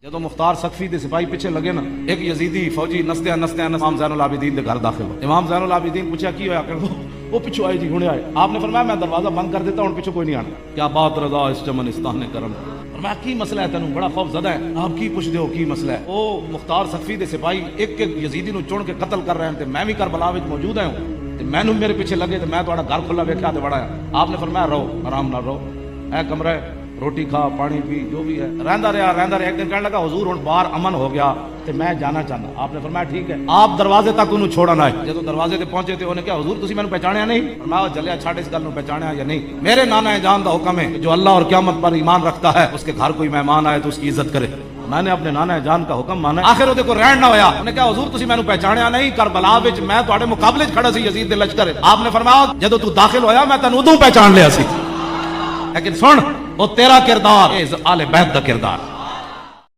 جدو مختار سقفی دے سپاہی پیچھے لگے نا، ایک یزیدی فوجی نسدیا نسدیا امام زین العابدین دے گھر داخل ہو۔ امام زین العابدین پوچھا کی ہوا، کہ وہ پیچھو آئے جی، ہنے آئے۔ آپ نے فرمایا میں دروازہ بند کر دیتا ہوں، پیچھو کوئی نہیں آنا۔ کیا بات رضا اس چمنستان کرم، فرمایا کی مسئلہ ہے تینوں، بڑا خوف زدہ ہے، آپ کی پوچھ دیو کی مسئلہ ہے؟ او مختار سقفی دے سپاہی ایک ایک یزیدی نو چن کے قتل کر رہے ہیں، میں بھی کربلا وچ موجود ہوں، میں میرے پیچھے لگے تو میں تھوڑا گھر کھلا ویکھیا تے بڑا۔ آپ نے فرمایا رہو آرام نہ رہو، اے کمرہ روٹی کھا پانی پی جو بھی ہے۔ رہندا رہا ایک دن کہنے لگا حضور ہن باہر امن ہو گیا تے میں جانا چاہنا۔ آپ نے فرمایا ٹھیک ہے، آپ دروازے تک انہوں چھوڑنا ہے۔ جب دروازے تے پہنچے تے انہوں نے کہا حضور تسی مینوں پہچانیا نہیں؟ فرمایا چلیا چھاڑ اس گل نوں، پہچانیا یا نہیں؟ میرے نانا جان دا حکم ہے کہ جو اللہ اور قیامت پر ایمان رکھتا ہے اس کے گھر کوئی مہمان آئے تو اس کی عزت کرے۔ میں نے اپنے نانا جان کا حکم مانا۔ آخر وہ کو رہن نہ ہویا، انہوں نے کہا حضور تسی مینوں پہچانیا نہیں؟ کربلا وچ میں تواڈے مقابلے وچ کھڑا سی یزید دے لشکر۔ آپ نے فرمایا جدوں تو داخل ہویا میں تینوں ادوں پہچان لیا سی، لیکن سن وہ تیرا کردار آل بیت دا کردار۔